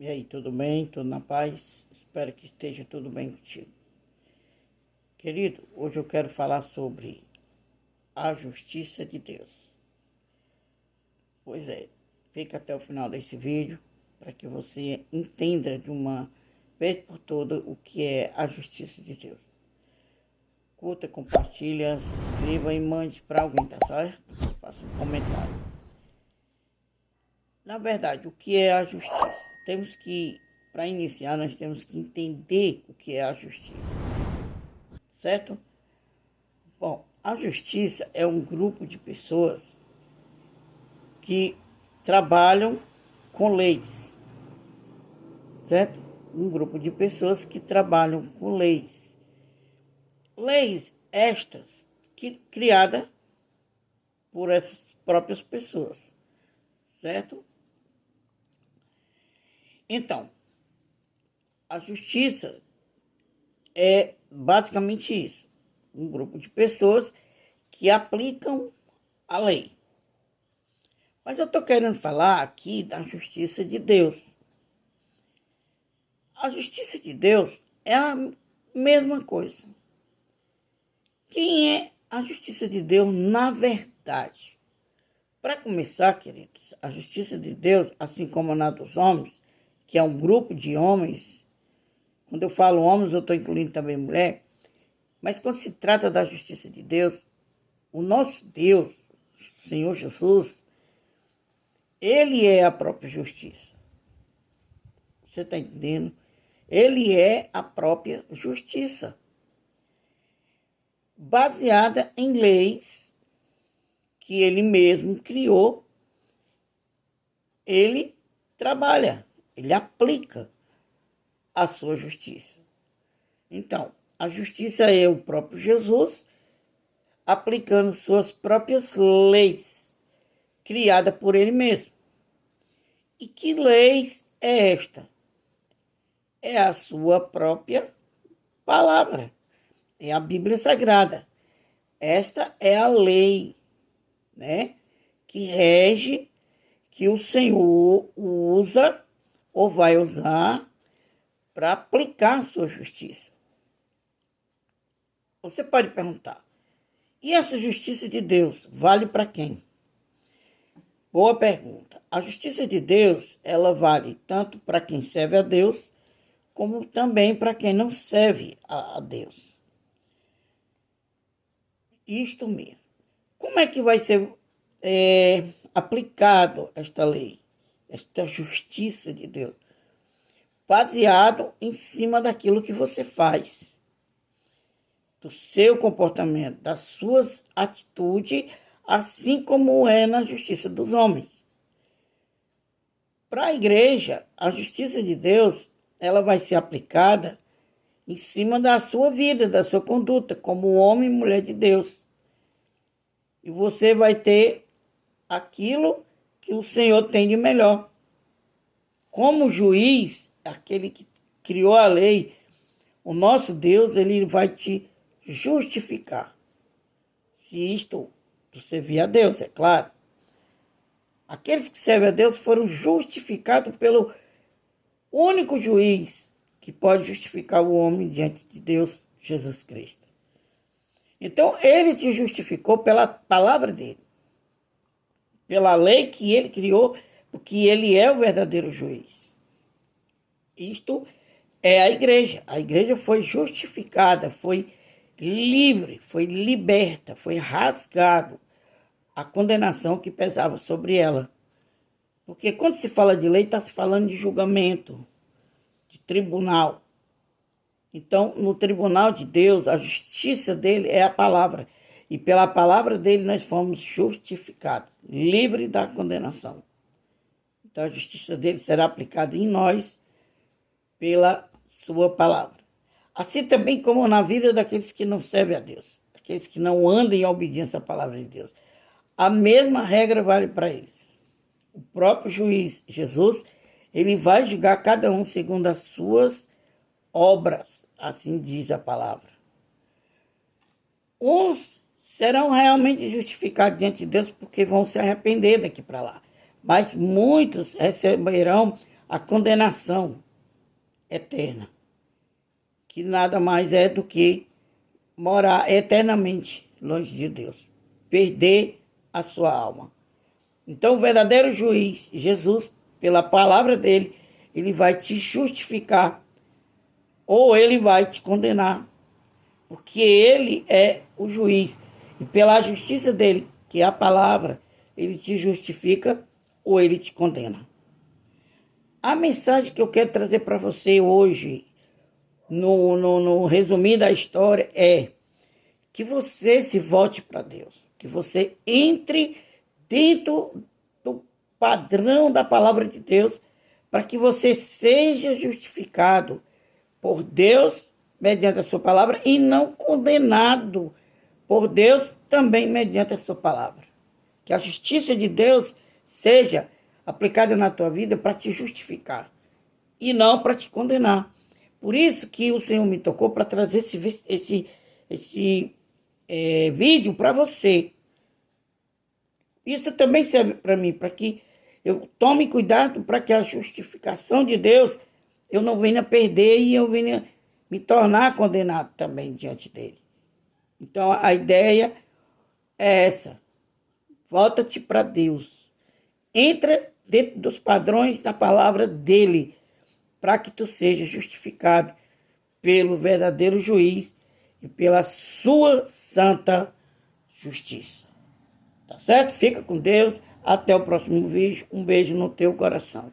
E aí, tudo bem? Tudo na paz? Espero que esteja tudo bem contigo. Querido, hoje eu quero falar sobre a justiça de Deus. Pois é, fica até o final desse vídeo para que você entenda de uma vez por todas o que é a justiça de Deus. Curta, compartilha, se inscreva e mande para alguém, tá certo? Faça um comentário. Na verdade, o que é a justiça? Para iniciar, nós temos que entender o que é a justiça, certo? Bom, a justiça é um grupo de pessoas que trabalham com leis, certo? Um grupo de pessoas que trabalham com leis. Leis estas criadas por essas próprias pessoas, certo? Então, a justiça é basicamente isso. Um grupo de pessoas que aplicam a lei. Mas eu estou querendo falar aqui da justiça de Deus. A justiça de Deus é a mesma coisa. Quem é a justiça de Deus na verdade? Para começar, queridos, a justiça de Deus, assim como a dos homens, que é um grupo de homens, quando eu falo homens, eu estou incluindo também mulher, mas quando se trata da justiça de Deus, o nosso Deus, Senhor Jesus, Ele é a própria justiça. Você está entendendo? Ele é a própria justiça, baseada em leis que Ele mesmo criou. Ele trabalha, Ele aplica a sua justiça. Então, a justiça é o próprio Jesus aplicando suas próprias leis, criadas por Ele mesmo. E que leis é esta? É a sua própria palavra, é a Bíblia Sagrada. Esta é a lei, né, que rege, que o Senhor usa ou vai usar para aplicar a sua justiça. Você pode perguntar, e essa justiça de Deus vale para quem? Boa pergunta. A justiça de Deus, ela vale tanto para quem serve a Deus, como também para quem não serve a Deus. Isto mesmo. Como é que vai ser aplicado esta lei, esta justiça de Deus? Baseado em cima daquilo que você faz, do seu comportamento, das suas atitudes, assim como é na justiça dos homens. Para a igreja, a justiça de Deus, ela vai ser aplicada em cima da sua vida, da sua conduta, como homem e mulher de Deus. E você vai ter aquilo que o Senhor tem de melhor. Como juiz, aquele que criou a lei, o nosso Deus, ele vai te justificar. Se isto tu servir a Deus, é claro. Aqueles que servem a Deus foram justificados pelo único juiz que pode justificar o homem diante de Deus, Jesus Cristo. Então, ele te justificou pela palavra dele, pela lei que ele criou, porque ele é o verdadeiro juiz. Isto é a igreja. A igreja foi justificada, foi livre, foi liberta, foi rasgado a condenação que pesava sobre ela. Porque quando se fala de lei, está se falando de julgamento, de tribunal. Então, no tribunal de Deus, a justiça dele é a palavra. E pela palavra dele nós fomos justificados, livres da condenação. Então, a justiça dele será aplicada em nós pela sua palavra. Assim também como na vida daqueles que não servem a Deus, aqueles que não andam em obediência à palavra de Deus. A mesma regra vale para eles. O próprio juiz, Jesus, ele vai julgar cada um segundo as suas obras, assim diz a palavra. Uns serão realmente justificados diante de Deus porque vão se arrepender daqui para lá. Mas muitos receberão a condenação eterna, que nada mais é do que morar eternamente longe de Deus, perder a sua alma. Então, o verdadeiro juiz, Jesus, pela palavra dele, ele vai te justificar ou ele vai te condenar, porque ele é o juiz. E pela justiça dele, que é a palavra, ele te justifica ou ele te condena. A mensagem que eu quero trazer para você hoje, no resumindo da história, é que você se volte para Deus, que você entre dentro do padrão da palavra de Deus, para que você seja justificado por Deus mediante a sua palavra e não condenado por Deus também mediante a sua palavra. Que a justiça de Deus seja aplicada na tua vida para te justificar e não para te condenar. Por isso que o Senhor me tocou para trazer esse vídeo para você. Isso também serve para mim, para que eu tome cuidado para que a justificação de Deus eu não venha perder e eu venha me tornar condenado também diante dele. Então a ideia é essa. Volta-te para Deus. Entra dentro dos padrões da palavra dele, para que tu seja justificado pelo verdadeiro juiz e pela sua santa justiça. Tá certo? Fica com Deus. Até o próximo vídeo. Um beijo no teu coração.